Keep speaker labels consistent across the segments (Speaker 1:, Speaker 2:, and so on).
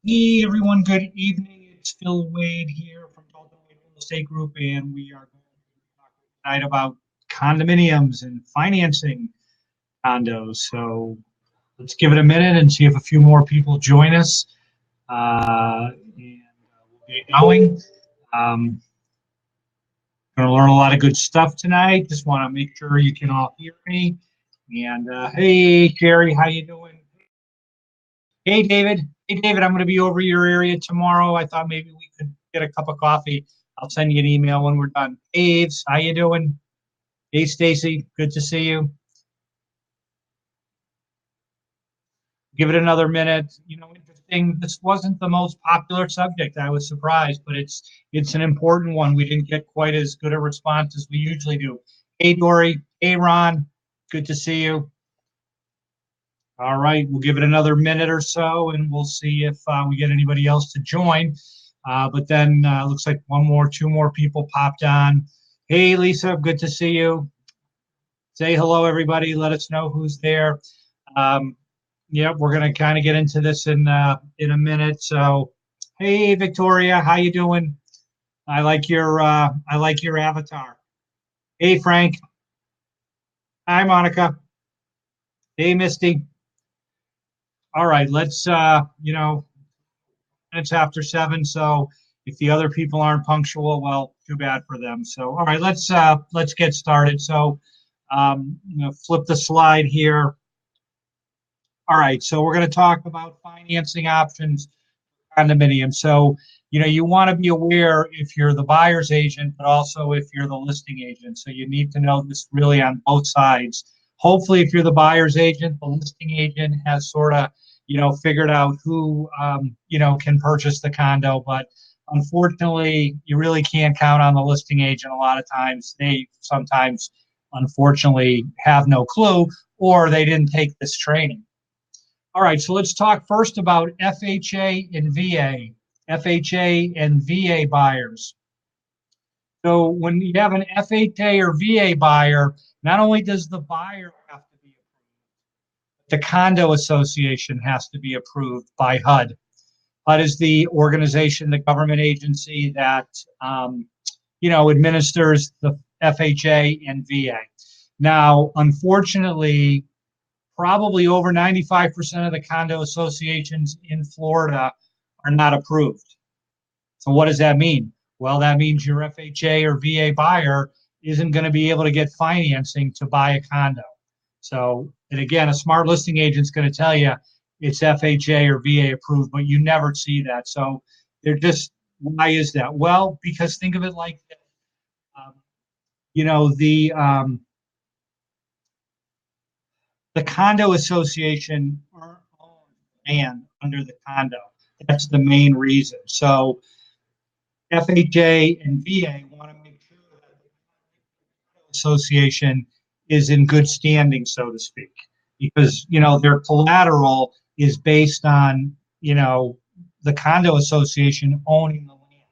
Speaker 1: Hey everyone, good evening. It's Phil Wade here from Dalton Wade Real Estate Group, and we are going to talk tonight about condominiums and financing condos. So let's give it a minute and see if a few more people join us, and we'll get going. Going to learn a lot of good stuff tonight. Just want to make sure you can all hear me. And hey, Jerry, how you doing? Hey, David. Hey, David, I'm going to be over your area tomorrow. I thought maybe we could get a cup of coffee. I'll send you an email when we're done. Hey, Aves, how you doing? Hey, Stacy, good to see you. Give it another minute. Interesting. This wasn't the most popular subject. I was surprised, but it's an important one. We didn't get quite as good a response as we usually do. Hey, Dory. Hey, Ron. Good to see you. All right, we'll give it another minute or so, and we'll see if we get anybody else to join. But then looks like two more people popped on. Hey, Lisa, good to see you. Say hello, everybody. Let us know who's there. Um, yep, we're gonna kind of get into this in a minute. So, hey, Victoria, how you doing? I like your avatar. Hey, Frank. Hi, Monica. Hey, Misty. All right, it's after 7, so if the other people aren't punctual, well, too bad for them. So, all right, let's get started. So, flip the slide here. All right, so we're going to talk about financing options, condominium. So, you want to be aware if you're the buyer's agent, but also if you're the listing agent. So you need to know this really on both sides. Hopefully, if you're the buyer's agent, the listing agent has sort of, figured out who, can purchase the condo. But unfortunately, you really can't count on the listing agent a lot of times. They sometimes, unfortunately, have no clue or they didn't take this training. All right, so let's talk first about FHA and VA. FHA and VA buyers. So when you have an FHA or VA buyer, not only does the buyer have to be approved, the condo association has to be approved by HUD. HUD is the organization, the government agency that administers the FHA and VA. Now, unfortunately, probably over 95% of the condo associations in Florida are not approved. So what does that mean? Well, that means your FHA or VA buyer isn't going to be able to get financing to buy a condo. So, and again, a smart listing agent is going to tell you it's FHA or VA approved, but you never see that. So they're just, why is that? Well, because think of it like this. Um, you know, the condo association owns land under the condo. That's the main reason. So FHA and VA want to make sure that the association is in good standing, so to speak, because their collateral is based on the condo association owning the land.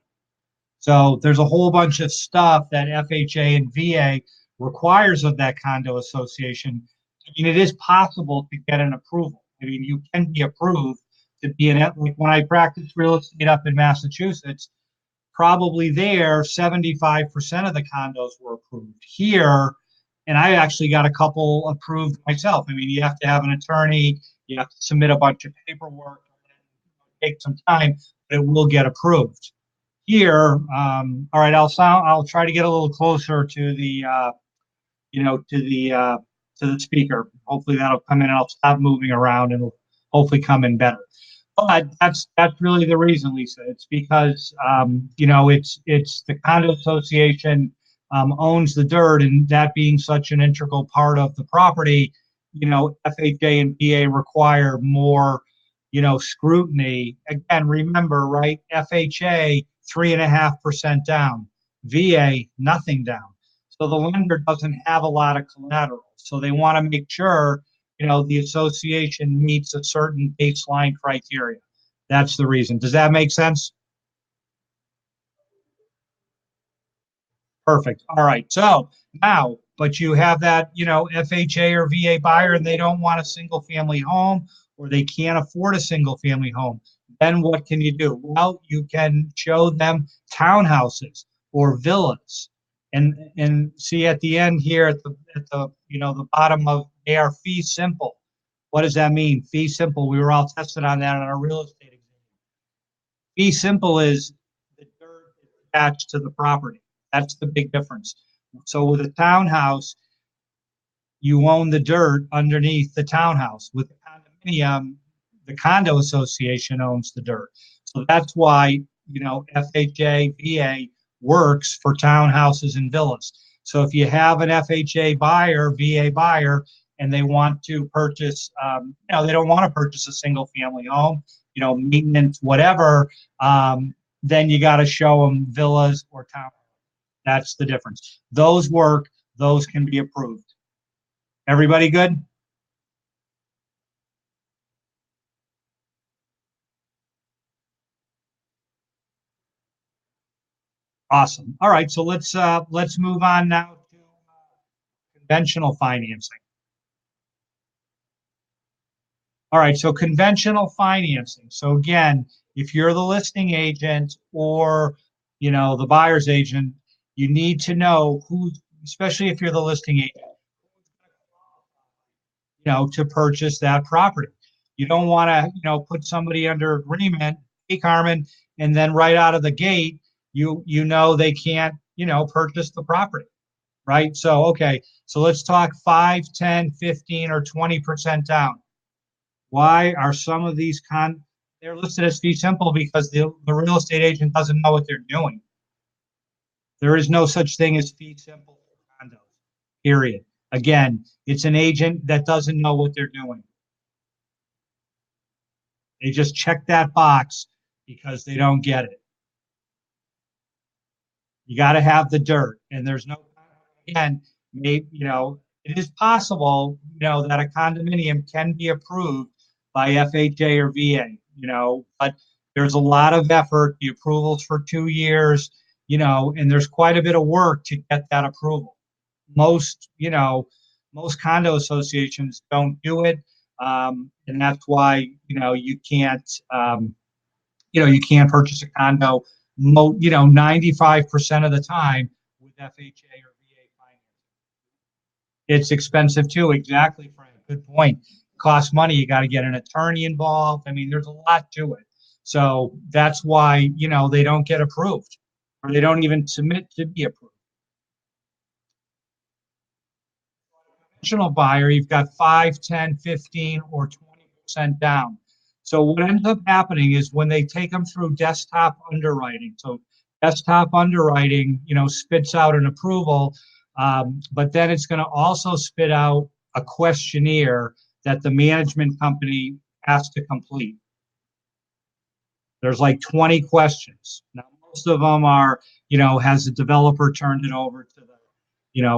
Speaker 1: So there's a whole bunch of stuff that FHA and VA requires of that condo association. I mean, it is possible to get an approval. I mean, you can be approved to be like when I practiced real estate up in Massachusetts, probably there 75% of the condos were approved. Here, and I actually got a couple approved myself. I mean, you have to have an attorney, you have to submit a bunch of paperwork, take some time, but it will get approved. Here, all right, I'll try to get a little closer to the you know to the speaker. Hopefully that'll come in, and I'll stop moving around, and it'll hopefully come in better. But that's really the reason, Lisa. It's because it's the condo association owns the dirt, and that being such an integral part of the property, FHA and VA require more, scrutiny. Again, remember, right? FHA 3.5% down, VA nothing down. So the lender doesn't have a lot of collateral. So they want to make sure the association meets a certain baseline criteria. That's the reason. Does that make sense? Perfect. All right. So now, but you have that, FHA or VA buyer, and they don't want a single family home, or they can't afford a single family home. then what can you do? Well, you can show them townhouses or villas. And see at the end here at the the bottom of they are fee simple. What does that mean? Fee simple. We were all tested on that on our real estate exam. Fee simple is the dirt is attached to the property. That's the big difference. So with a townhouse, you own the dirt underneath the townhouse. With the condominium, the condo association owns the dirt. So that's why, FHA, VA works for townhouses and villas. So if you have an FHA buyer, VA buyer, and they want to purchase, they don't want to purchase a single family home, maintenance, whatever, then you got to show them villas or townhouses. That's the difference. Those work, those can be approved. Everybody good? Awesome. All right, so let's move on now to conventional financing. All right, so conventional financing. So again, if you're the listing agent or the buyer's agent, you need to know who, especially if you're the listing agent, to purchase that property. You don't want to, put somebody under agreement, hey Carmen, and then right out of the gate, they can't, purchase the property, right? So okay, so let's talk 5, 10, 15, or 20% down. Why are some of these they're listed as fee simple because the real estate agent doesn't know what they're doing. There is no such thing as fee simple for condos, period. Again, it's an agent that doesn't know what they're doing. They just check that box because they don't get it. You got to have the dirt, and there's no, again, maybe, it is possible, that a condominium can be approved by FHA or VA, but there's a lot of effort. The approvals for 2 years, and there's quite a bit of work to get that approval. Most condo associations don't do it, and that's why you can't purchase a condo 95% of the time with FHA or VA financing. It's expensive too. Exactly, Frank. Good point. Costs money. You got to get an attorney involved. I mean, there's a lot to it. So that's why, they don't get approved or they don't even submit to be approved. Conventional buyer, you've got 5, 10, 15, or 20% down. So what ends up happening is when they take them through desktop underwriting, so desktop underwriting, spits out an approval, but then it's going to also spit out a questionnaire that the management company has to complete. There's like 20 questions. Now, most of them are, has the developer turned it over to the,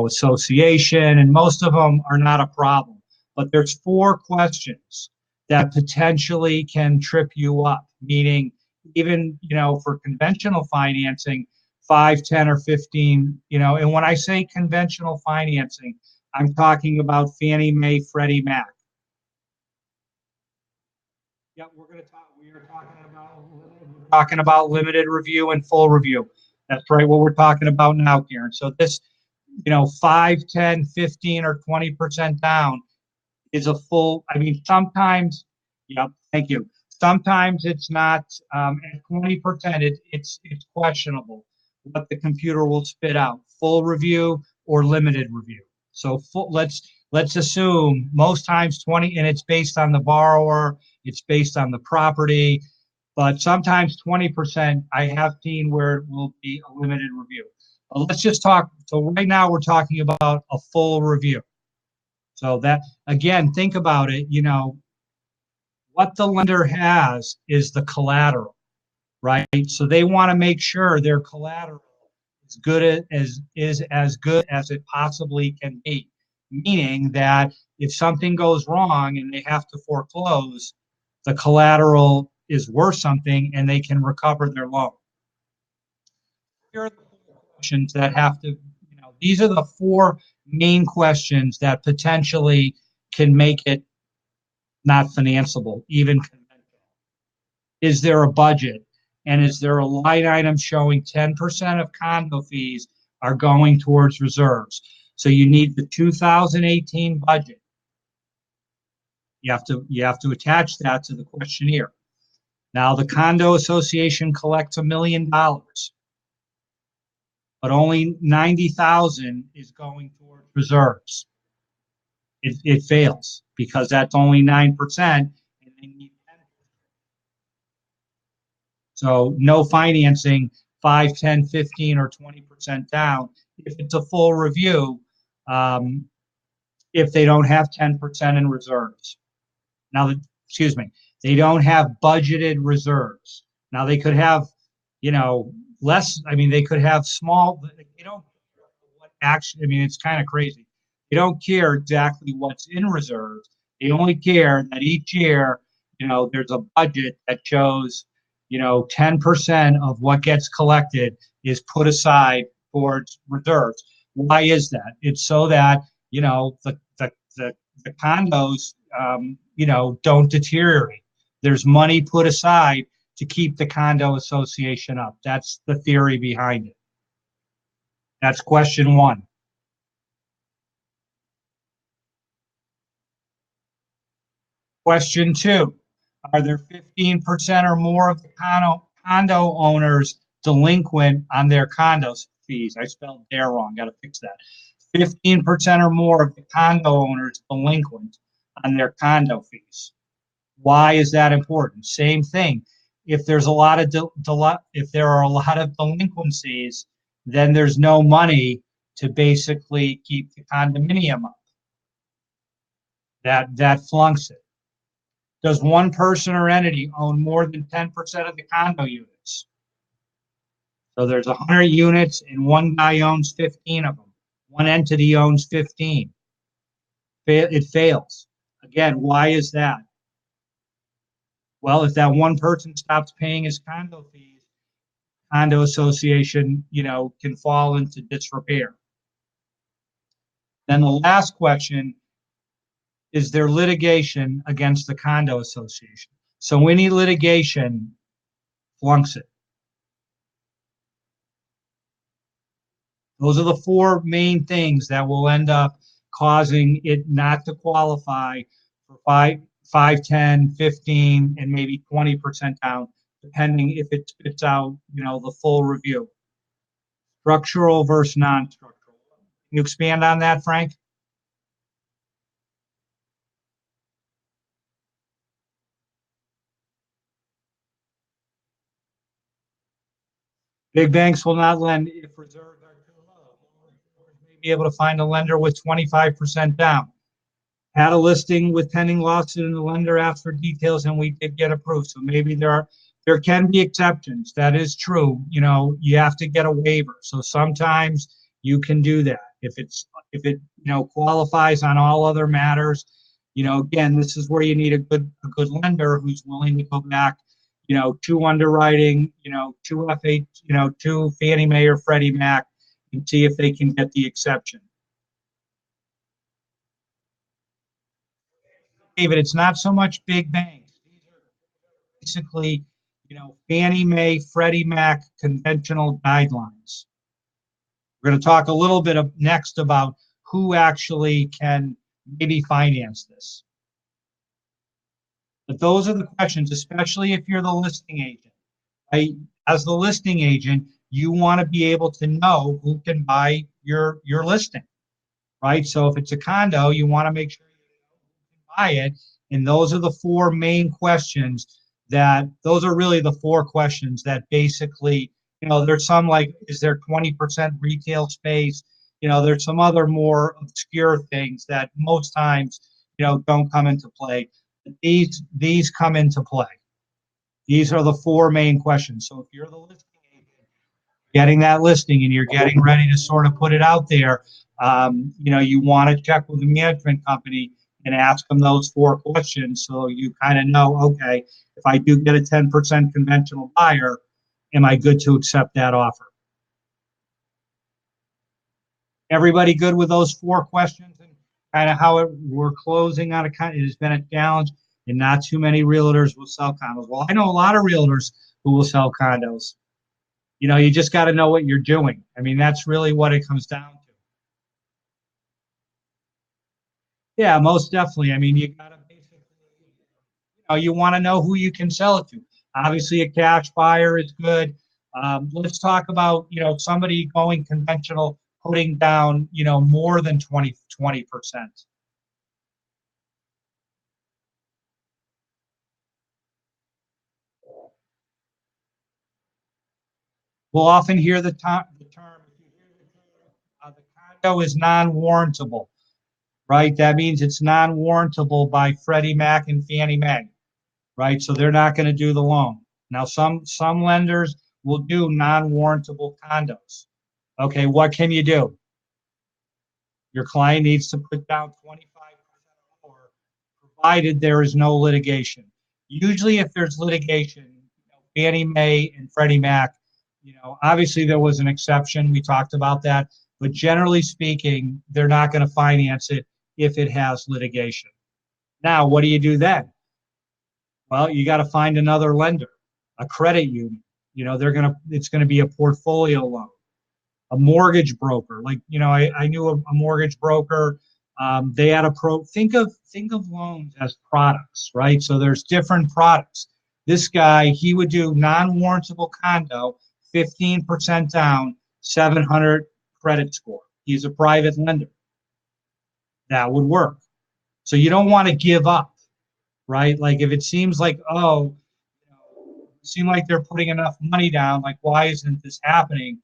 Speaker 1: association, and most of them are not a problem. But there's 4 questions that potentially can trip you up, meaning even, for conventional financing, 5, 10, or 15, and when I say conventional financing, I'm talking about Fannie Mae, Freddie Mac. Yeah, talking about limited review and full review. That's right, what we're talking about now, Karen. So this, 5, 10, 15, or 20% down is a full, I mean, sometimes, yeah, thank you. Sometimes it's not, at 20%, it's questionable what the computer will spit out, full review or limited review. So let's assume most times 20, and it's based on the borrower, it's based on the property, but sometimes 20% I have seen where it will be a limited review. But let's just talk. So right now we're talking about a full review. So that, again, think about it, what the lender has is the collateral, right? So they want to make sure their collateral is as good as it possibly can be. Meaning that if something goes wrong and they have to foreclose, the collateral is worth something and they can recover their loan. Here are the questions that have to, these are the 4 main questions that potentially can make it not financeable, even conventional. is there a budget? And is there a line item showing 10% of condo fees are going towards reserves? So you need the 2018 budget. You have to attach that to the questionnaire. Now the condo association collects $1 million, but only 90,000 is going towards reserves. It fails because that's only 9%, and they need 10%. So no financing, 5, 10, 15, or 20% down. If it's a full review, um, if they don't have 10% in reserves. Now, excuse me, they don't have budgeted reserves. Now they could have, less. I mean, they could have small. They don't what actually. I mean, it's kind of crazy. They don't care exactly what's in reserves. They only care that each year, there's a budget that shows, 10% of what gets collected is put aside towards reserves. Why is that? It's so that the condos, don't deteriorate. There's money put aside to keep the condo association up. That's the theory behind it. That's question one. Question two, are there 15% or more of the condo owners delinquent on their condo fees? I spelled there wrong. Got to fix that. 15% or more of the condo owners delinquent on their condo fees. Why is that important? Same thing. If there's a lot of if there are a lot of delinquencies, then there's no money to basically keep the condominium up. That flunks it. Does one person or entity own more than 10% of the condo units? So there's 100 units and one guy owns 15 of them. One entity owns 15. It fails. Again, why is that? Well, if that one person stops paying his condo fees, condo association, can fall into disrepair. Then the last question is there litigation against the condo association? So any litigation flunks it. Those are the four main things that will end up causing it not to qualify for 5, 10, 15, and maybe 20% down, depending if it spits out, the full review. Structural versus non-structural. Can you expand on that, Frank? Big banks will not lend if reserves are too low. May be able to find a lender with 25% down. Had a listing with pending lawsuit and the lender asked for details and we did get approved. So maybe there can be exceptions. That is true. You have to get a waiver. So sometimes you can do that. If it qualifies on all other matters, again, this is where you need a good lender who's willing to go back, to underwriting, to FH, to Fannie Mae or Freddie Mac and see if they can get the exception. David, it's not so much big banks. These are basically, Fannie Mae, Freddie Mac conventional guidelines. We're going to talk a little bit next about who actually can maybe finance this. But those are the questions, especially if you're the listing agent. Right? As the listing agent, you want to be able to know who can buy your listing, right? So if it's a condo, you want to make sure you know who can buy it. And those are the four main questions those are really the four questions that basically, there's some like, is there 20% retail space? There's some other more obscure things that most times, don't come into play. These come into play. These are the four main questions. So if you're the listing agent, getting that listing and you're getting ready to sort of put it out there, you want to check with the management company and ask them those four questions so you kind of know, okay, if I do get a 10% conventional buyer, am I good to accept that offer? Everybody good with those four questions and kind of how we're closing on it has been a challenge. and not too many realtors will sell condos. Well, I know a lot of realtors who will sell condos. You just got to know what you're doing. I mean, that's really what it comes down to. Yeah, most definitely. I mean, you got to basically, you want to know who you can sell it to. Obviously, a cash buyer is good. Let's talk about, somebody going conventional, putting down, more than 20%. We'll often hear the term, the condo is non-warrantable, right? That means it's non-warrantable by Freddie Mac and Fannie Mae, right? So they're not going to do the loan. Now, some lenders will do non-warrantable condos. Okay, what can you do? Your client needs to put down 25% or more, provided there is no litigation. Usually, if there's litigation, Fannie Mae and Freddie Mac, obviously there was an exception. We talked about that. But generally speaking, they're not going to finance it if it has litigation. Now, what do you do then? Well, you got to find another lender, a credit union. It's going to be a portfolio loan, a mortgage broker. Like, I knew a mortgage broker. They had think of loans as products, right? So there's different products. This guy, he would do non-warrantable condo, 15% down, 700 credit score. He's a private lender. That would work. So you don't want to give up, right? Like if it seems like, oh, seem like they're putting enough money down. Like, why isn't this happening?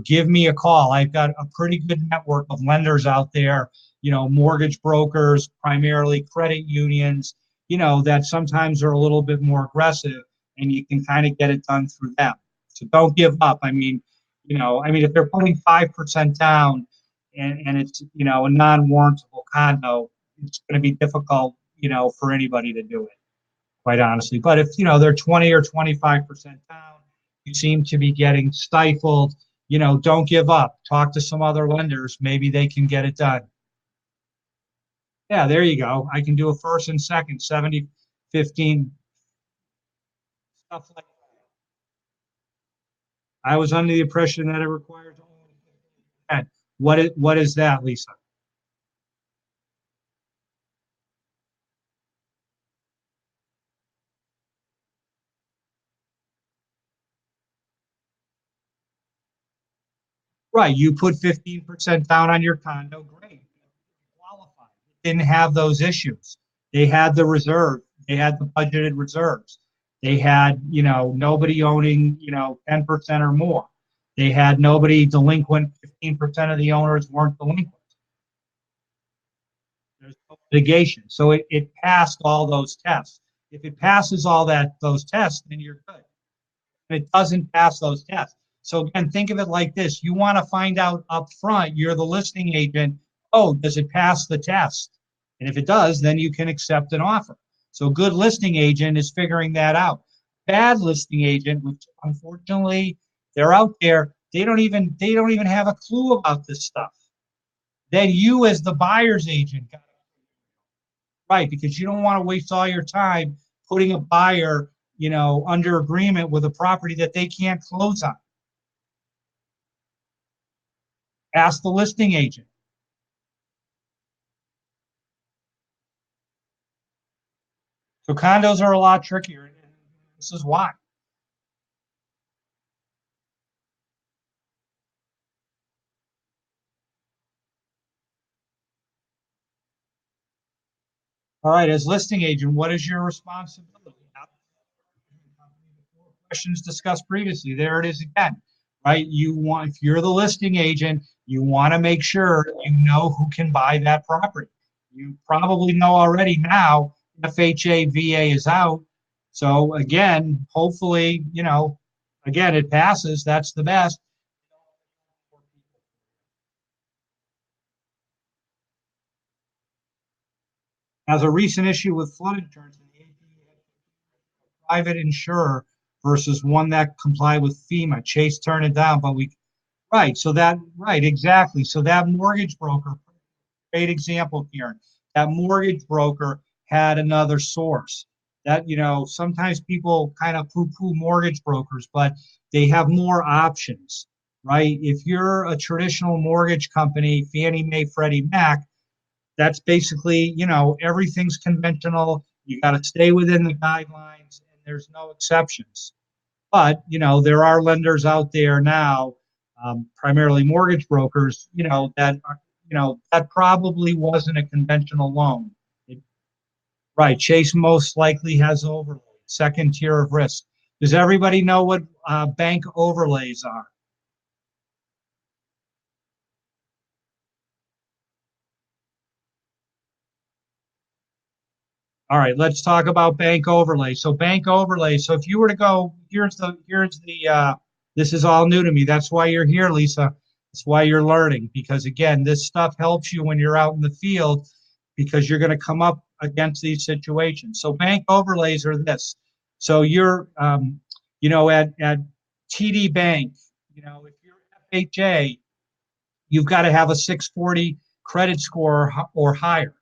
Speaker 1: Give me a call. I've got a pretty good network of lenders out there, mortgage brokers, primarily credit unions, that sometimes are a little bit more aggressive and you can kind of get it done through them. So don't give up. If they're putting 5% down and it's, a non-warrantable condo, it's going to be difficult, for anybody to do it, quite honestly. But if they're 20 or 25% down, you seem to be getting stifled. Don't give up. Talk to some other lenders. Maybe they can get it done. Yeah, there you go. I can do a first and second, 70, 15, stuff like that. I was under the impression that it requires only 10. What is that, Lisa? Right. You put 15% down on your condo. Great. Qualified. Didn't have those issues. They had the reserve. They had the budgeted reserves. They had, nobody owning, 10% or more. They had nobody delinquent. 15% of the owners weren't delinquent. There's no litigation. So it passed all those tests. If it passes those tests, then you're good. It doesn't pass those tests. So again, think of it like this. You want to find out up front, you're the listing agent. Oh, does it pass the test? And if it does, then you can accept an offer. So a good listing agent is figuring that out. Bad listing agent, which unfortunately they're out there, they don't even have a clue about this stuff. Then you as the buyer's agent got right, because you don't want to waste all your time putting a buyer, under agreement with a property that they can't close on. Ask the listing agent. So condos are a lot trickier, and this is why. All right, as listing agent, what is your responsibility? Questions discussed previously. There it is again, right? If you're the listing agent, you want to make sure you know who can buy that property. You probably know already now FHA, VA is out. So again, hopefully, again, it passes. That's the best. As a recent issue with flood insurance, private insurer versus one that complied with FEMA. Chase turned it down, but right. So right, exactly. So that mortgage broker, great example, Karen. That mortgage broker had another source. That, sometimes people kind of poo-poo mortgage brokers, but they have more options, right? If you're a traditional mortgage company, Fannie Mae, Freddie Mac, that's basically, everything's conventional. You got to stay within the guidelines, and there's no exceptions. But, there are lenders out there now, primarily mortgage brokers, that probably wasn't a conventional loan. Right. Chase most likely has overlay, second tier of risk. Does everybody know what bank overlays are? All right, let's talk about bank overlay. So bank overlay. So if you were to go, this is all new to me. That's why you're here, Lisa. That's why you're learning, because again, this stuff helps you when you're out in the field, because you're going to come up against these situations. So bank overlays are this. So you're, at TD Bank, if you're FHA, you've got to have a 640 credit score or higher.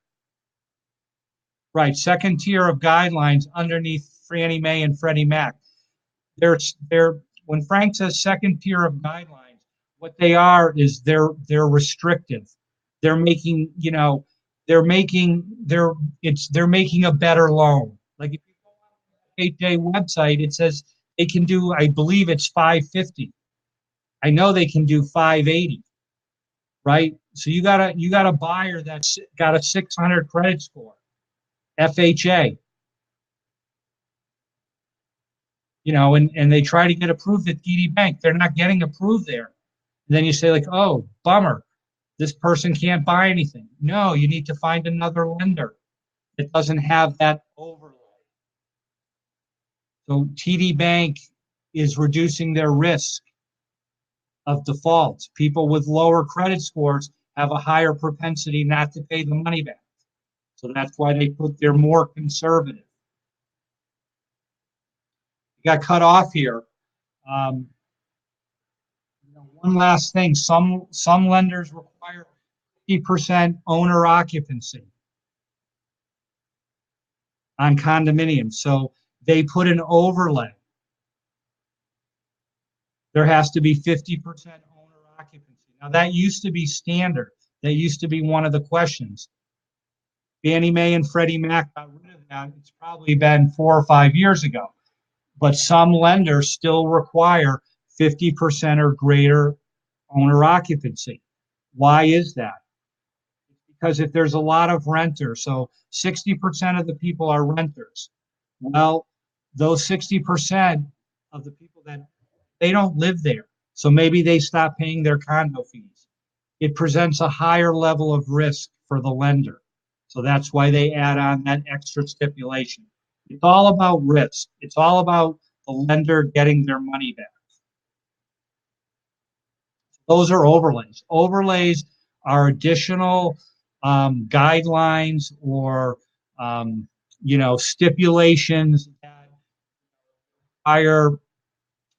Speaker 1: Right, second tier of guidelines underneath Fannie Mae and Freddie Mac. They're when Frank says second tier of guidelines, what they are is they're restrictive. They're making, they're making a better loan. Like if you go on the HA website, it says they can do, I believe it's 550. I know they can do 580, right? So you got a buyer that's got a 600 credit score, FHA. And they try to get approved at TD Bank. They're not getting approved there. And then you say, like, oh, bummer, this person can't buy anything. No, you need to find another lender that doesn't have that overlay. So TD Bank is reducing their risk of default. People with lower credit scores have a higher propensity not to pay the money back. So that's why they're more conservative. You got cut off here. Um, One last thing, some lenders require 50% owner occupancy on condominiums. So they put an overlay. There has to be 50% owner occupancy. Now that used to be standard. That used to be one of the questions. Fannie Mae and Freddie Mac got rid of that. It's probably been 4 or 5 years ago. But some lenders still require 50% or greater owner occupancy. Why is that? Because if there's a lot of renters, so 60% of the people are renters. Well, those 60% of the people that they don't live there. So maybe they stop paying their condo fees. It presents a higher level of risk for the lender. So that's why they add on that extra stipulation. It's all about risk. It's all about the lender getting their money back. Those are overlays. Overlays are additional guidelines or stipulations that higher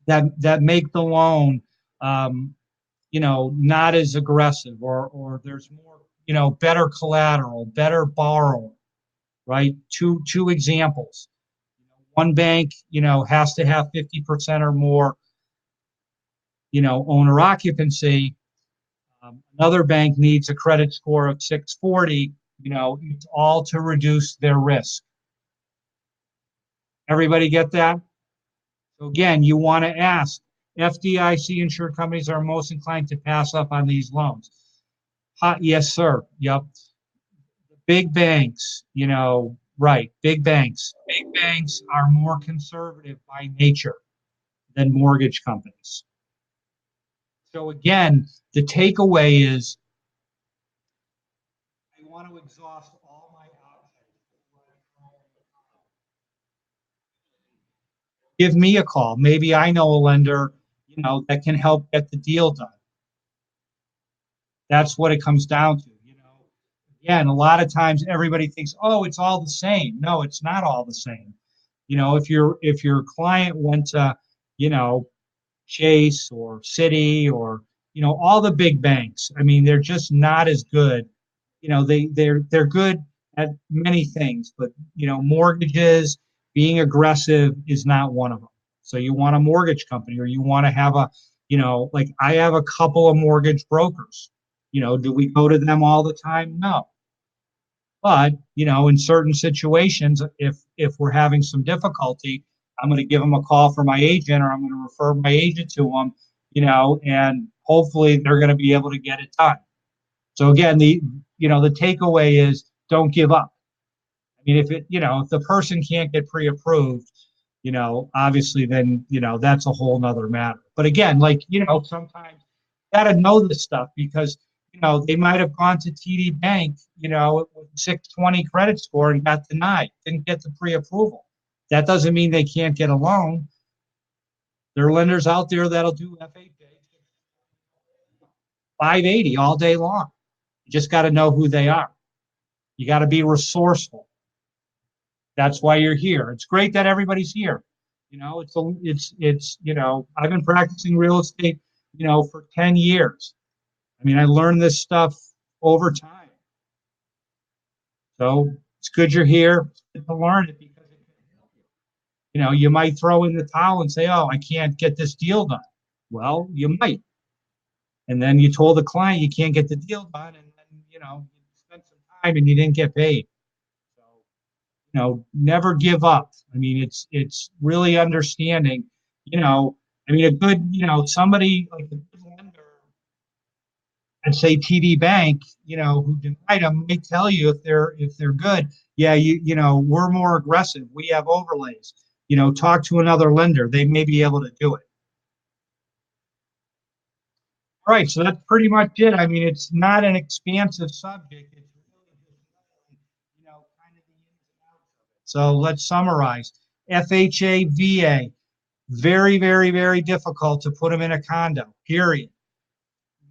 Speaker 1: that make the loan not as aggressive, or there's more, better collateral, better borrowing, right? Two examples. One bank, has to have 50% or more, owner occupancy. Another bank needs a credit score of 640. It's all to reduce their risk. Everybody get that? So again, you want to ask, FDIC insured companies are most inclined to pass up on these loans. Yes, sir. Yep. Big banks, right. Big banks. Big banks are more conservative by nature than mortgage companies. So again, the takeaway is I want to exhaust all my options. Give me a call. Maybe I know a lender, that can help get the deal done. That's what it comes down to. Again, a lot of times everybody thinks, oh, it's all the same. No, it's not all the same. If your client went to, Chase or Citi or, all the big banks, I mean, they're just not as good. They're good at many things, but mortgages, being aggressive is not one of them. So you want a mortgage company, or you want to have like I have a couple of mortgage brokers. Do we go to them all the time? No. But, in certain situations, if we're having some difficulty, I'm going to give them a call for my agent, or I'm going to refer my agent to them, and hopefully they're going to be able to get it done. So again, the takeaway is don't give up. I mean, if the person can't get pre-approved, obviously then, that's a whole nother matter. But again, like, sometimes you got to know this stuff, because, they might have gone to TD Bank, with 620 credit score and got denied, didn't get the pre-approval. That doesn't mean they can't get a loan. There are lenders out there that'll do FHA 580 all day long. You just got to know who they are. You got to be resourceful. That's why you're here. It's great that everybody's here. I've been practicing real estate, for 10 years. I mean, I learned this stuff over time. So it's good you're here. It's good to learn it, because it can help you. You might throw in the towel and say, "Oh, I can't get this deal done." Well, you might. And then you told the client you can't get the deal done, and then, you spent some time and you didn't get paid. So, never give up. I mean, it's really understanding, I mean, a good, somebody like a good lender at, say, TD Bank, who denied them, may tell you, if they're good, yeah, we're more aggressive. We have overlays. Talk to another lender. They may be able to do it. All right, so that's pretty much it. I mean, it's not an expansive subject. It's really just, kind of the ins and outs of it. So let's summarize. FHA, VA, very, very, very difficult to put them in a condo, period.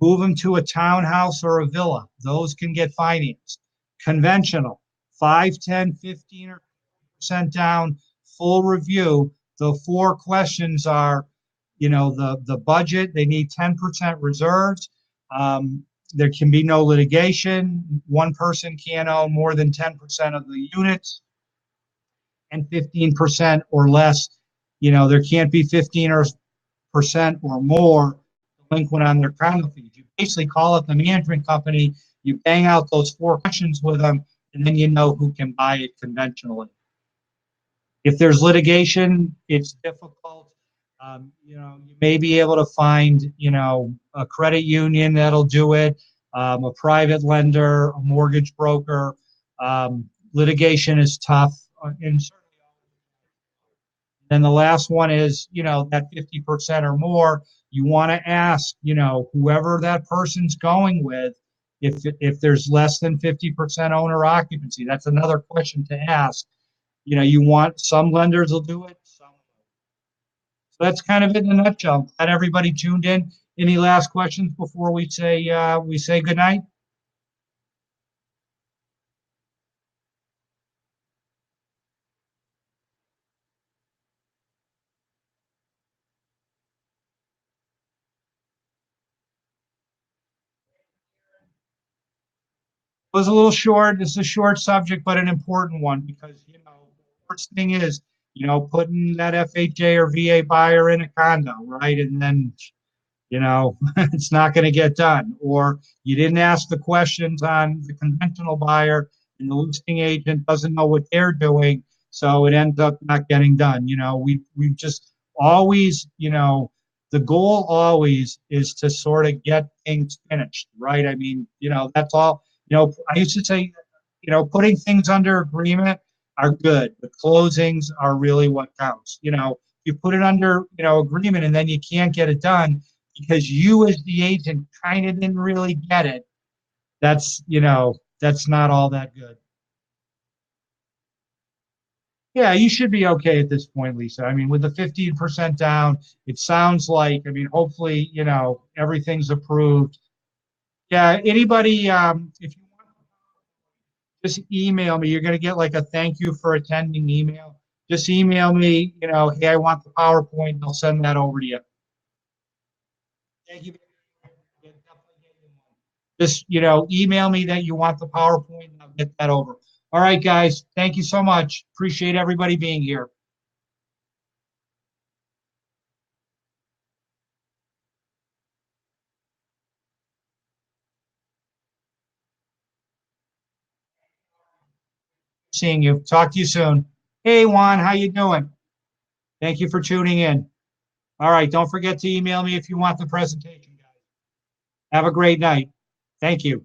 Speaker 1: Move them to a townhouse or a villa. Those can get financed. Conventional, 5, 10, 15, or 20% down, full review. The 4 questions are, the budget, they need 10% reserves. There can be no litigation. One person can't own more than 10% of the units, and 15% or less. There can't be 15% or more delinquent on their condo fees. You basically call up the management company, you bang out those 4 questions with them, and then you know who can buy it conventionally. If there's litigation, it's difficult. You may be able to find, a credit union that'll do it, a private lender, a mortgage broker. Litigation is tough. And then the last one is, that 50% or more, you want to ask, whoever that person's going with, if there's less than 50% owner occupancy. That's another question to ask. You want, some lenders will do it, some won't. So that's kind of it in a nutshell. Glad everybody tuned in. Any last questions before we say good night? It was a little short. It's a short subject, but an important one, because, the first thing is, putting that FHA or VA buyer in a condo, right? And then, it's not going to get done. Or you didn't ask the questions on the conventional buyer, and the listing agent doesn't know what they're doing, so it ends up not getting done. We just always, the goal always is to sort of get things finished, right? I mean, that's all. I used to say, putting things under agreement are good, but closings are really what counts. You put it under, agreement, and then you can't get it done because you, as the agent, kind of didn't really get it. That's not all that good. Yeah, you should be okay at this point, Lisa. I mean, with the 15% down, it sounds like, I mean, hopefully, everything's approved. Yeah, anybody, if you want, just email me. You're going to get like a thank you for attending email. Just email me, hey, I want the PowerPoint. I'll send that over to you. Thank you. Just, email me that you want the PowerPoint, and I'll get that over. All right, guys. Thank you so much. Appreciate everybody being here. Seeing you. Talk to you soon. Hey, Juan, how you doing? Thank you for tuning in. All right. Don't forget to email me if you want the presentation, guys. Have a great night. Thank you.